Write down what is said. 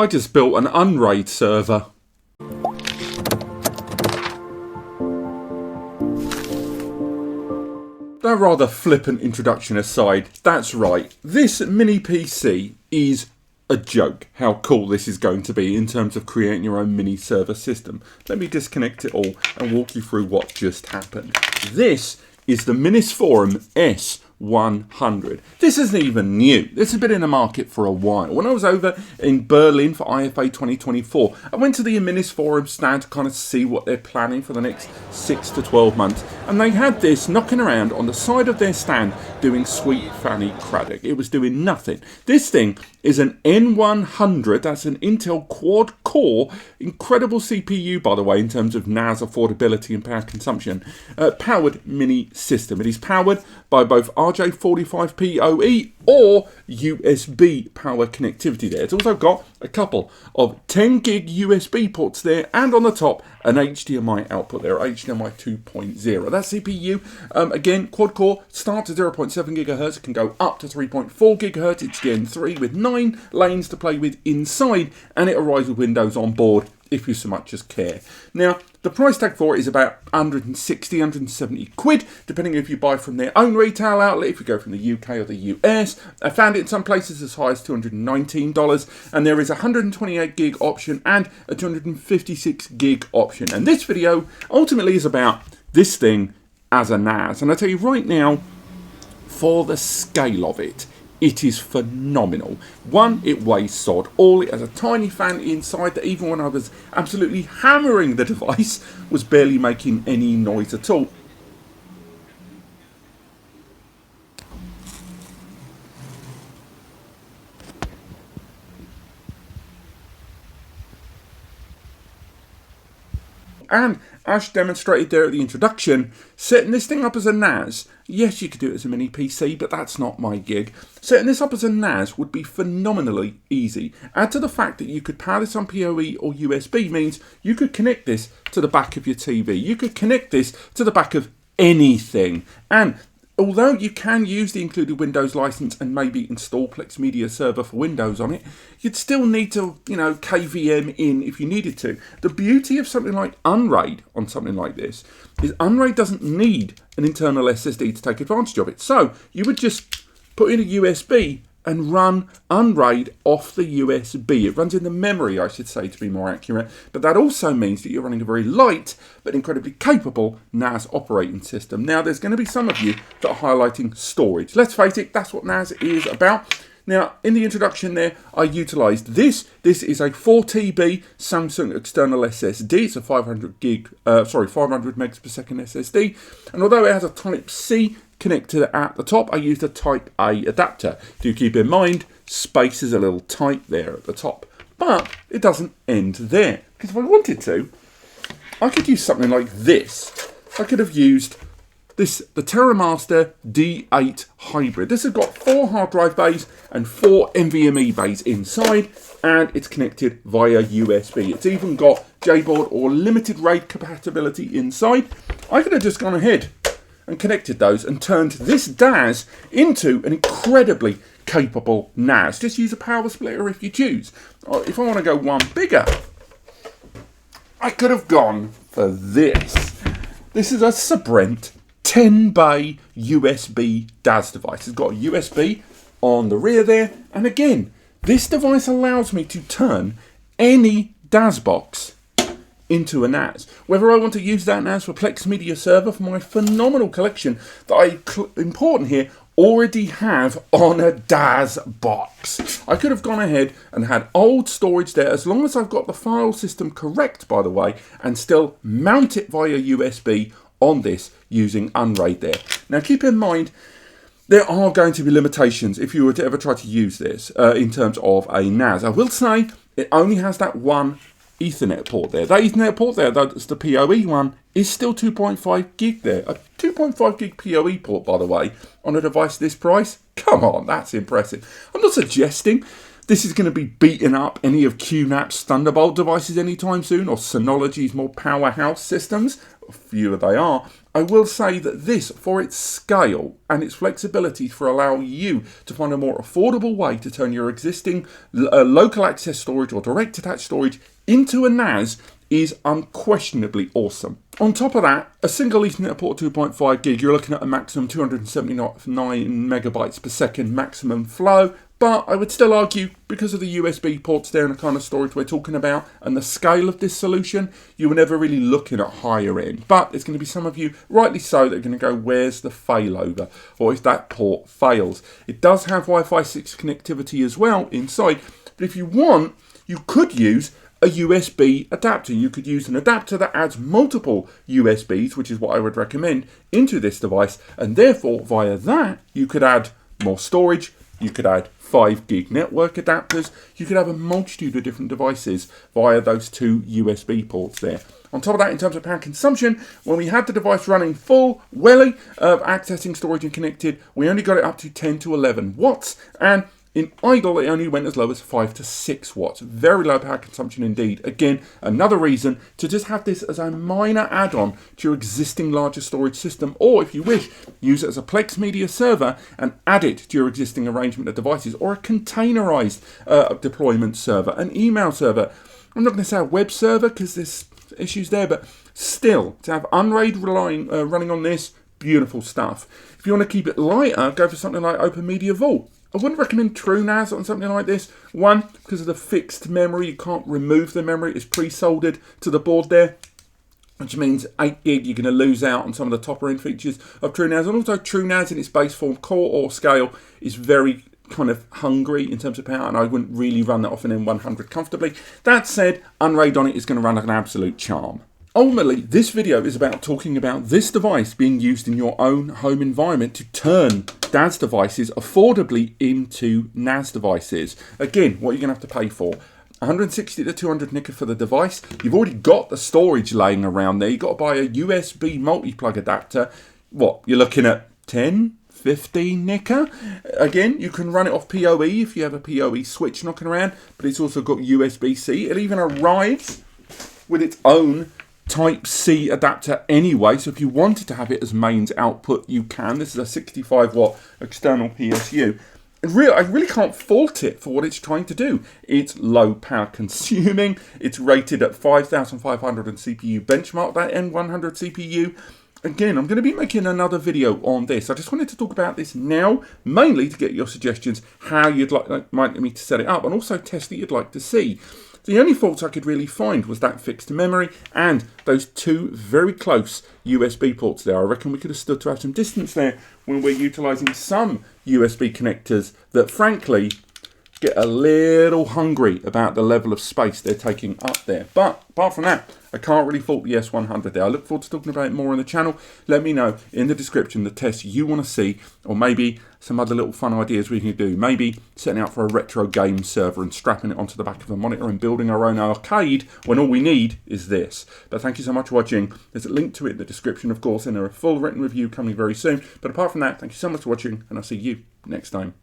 I just built an UnRAID server. That rather flippant introduction aside, that's right, this mini PC is a joke how cool this is going to be in terms of creating your own mini server system. Let me disconnect it all and walk you through what just happened. This is the Minisforum S100. This isn't even new. This has been in the market for a while. When I was over in Berlin for IFA 2024, I went to the Minisforum stand to kind of see what they're planning for the next 6 to 12 months. And they had this knocking around on the side of their stand doing sweet fanny craddock. It was doing nothing. This thing is an N100, that's an Intel quad-core, incredible CPU by the way in terms of NAS affordability and power consumption, powered mini system. It is powered by both RJ45 PoE or USB power connectivity there. It's also got a couple of 10 gig USB ports there, and on the top an HDMI output there, HDMI 2.0. That CPU, again, quad core, starts at 0.7 gigahertz, it can go up to 3.4 gigahertz, it's Gen 3 with 9 lanes to play with inside, and it arrives with Windows on board if you so much as care. Now, the price tag for it is about 160, 170 quid, depending if you buy from their own retail outlet, if you go from the UK or the US. I found it in some places as high as $219, and there is a 128 gig option and a 256 gig option. And this video ultimately is about this thing as a NAS. And I tell you right now, for the scale of it, it is phenomenal. One, it weighs sod all. It has a tiny fan inside that even when I was absolutely hammering the device was barely making any noise at all. And as demonstrated there at the introduction, setting this thing up as a NAS, yes, you could do it as a mini PC, but that's not my gig. Setting this up as a NAS would be phenomenally easy. Add to the fact that you could power this on PoE or USB means you could connect this to the back of your TV. You could connect this to the back of anything. And although you can use the included Windows license and maybe install Plex Media Server for Windows on it, you'd still need to, KVM in if you needed to. The beauty of something like UnRAID on something like this is UnRAID doesn't need an internal SSD to take advantage of it. So you would just put in a USB and run UnRAID off the USB. It runs in the memory, I should say, to be more accurate, but that also means that you're running a very light but incredibly capable NAS operating system. Now, there's going to be some of you that are highlighting storage. Let's face it, that's what NAS is about. Now, in the introduction there, I utilised this. This is a 4TB Samsung external SSD. It's a 500 megs per second SSD. And although it has a Type-C connector at the top, I used a Type-A adapter. Do keep in mind, space is a little tight there at the top. But it doesn't end there. Because if I wanted to, I could use something like this. I could have used the TerraMaster D8 Hybrid. This has got 4 hard drive bays and 4 NVMe bays inside, and it's connected via USB. It's even got JBoard or limited RAID compatibility inside. I could have just gone ahead and connected those and turned this DAS into an incredibly capable NAS. Just use a power splitter if you choose. Or if I want to go one bigger, I could have gone for this. This is a Sabrent 10-bay USB DAS device. It's got a USB on the rear there, and again, this device allows me to turn any DAS box into a NAS. Whether I want to use that NAS for Plex Media Server for my phenomenal collection that I, important here, already have on a DAS box. I could have gone ahead and had old storage there, as long as I've got the file system correct, by the way, and still mount it via USB on this using UnRAID there. Now keep in mind, there are going to be limitations if you were to ever try to use this in terms of a NAS. I will say it only has that one Ethernet port there. That Ethernet port there, that's the PoE one, is still 2.5 gig there. A 2.5 gig PoE port, by the way, on a device this price? Come on, that's impressive. I'm not suggesting this is going to be beating up any of QNAP's Thunderbolt devices anytime soon, or Synology's more powerhouse systems. Fewer they are. I will say that this, for its scale and its flexibility for allowing you to find a more affordable way to turn your existing local access storage or direct attached storage into a NAS, is unquestionably awesome. On top of that, a single Ethernet port 2.5 gig, you're looking at a maximum 279 megabytes per second maximum flow. But I would still argue, because of the USB ports there and the kind of storage we're talking about and the scale of this solution, you were never really looking at higher end. But there's going to be some of you, rightly so, that are going to go, where's the failover? Or if that port fails. It does have Wi-Fi 6 connectivity as well inside. But if you want, you could use a USB adapter. You could use an adapter that adds multiple USBs, which is what I would recommend, into this device. And therefore, via that, you could add more storage. You could add 5 gig network adapters. You could have a multitude of different devices via those 2 USB ports there. On top of that, in terms of power consumption, when we had the device running full welly of accessing storage and connected, we only got it up to 10 to 11 watts. And in idle, it only went as low as 5 to 6 watts. Very low power consumption indeed. Again, another reason to just have this as a minor add-on to your existing larger storage system. Or if you wish, use it as a Plex media server and add it to your existing arrangement of devices. Or a containerized deployment server, an email server. I'm not going to say a web server because there's issues there, but still, to have UnRAID running on this, beautiful stuff. If you want to keep it lighter, go for something like Open Media Vault. I wouldn't recommend TrueNAS on something like this. One, because of the fixed memory, you can't remove the memory. It's pre-soldered to the board there, which means 8 gig, you're going to lose out on some of the topper end features of TrueNAS. And also TrueNAS in its base form, core or scale, is very kind of hungry in terms of power, and I wouldn't really run that off an M100 comfortably. That said, UnRAID on it is going to run like an absolute charm. Ultimately, this video is about talking about this device being used in your own home environment to turn DAS devices affordably into NAS devices. Again, what you're going to have to pay for. 160 to 200 nicker for the device. You've already got the storage laying around there. You've got to buy a USB multi-plug adapter. What, you're looking at 10? 15 nicker. Again, you can run it off PoE if you have a PoE switch knocking around, but it's also got USB-C. It even arrives with its own Type-C adapter anyway, so if you wanted to have it as mains output, you can. This is a 65 watt external PSU. I really can't fault it for what it's trying to do. It's low power consuming. It's rated at 5,500 on CPU benchmark, that N100 CPU. Again, I'm going to be making another video on this. I just wanted to talk about this now, mainly to get your suggestions, how you'd like me to set it up, and also tests that you'd like to see. The only faults I could really find was that fixed memory and those 2 very close USB ports there. I reckon we could have stood to have some distance there when we're utilising some USB connectors that, frankly, get a little hungry about the level of space they're taking up there. But apart from that, I can't really fault the S100 there. I look forward to talking about it more on the channel. Let me know in the description the tests you want to see, or maybe some other little fun ideas we can do. Maybe setting out for a retro game server and strapping it onto the back of a monitor and building our own arcade when all we need is this. But thank you so much for watching. There's a link to it in the description, of course, and a full written review coming very soon. But apart from that, thank you so much for watching, and I'll see you next time.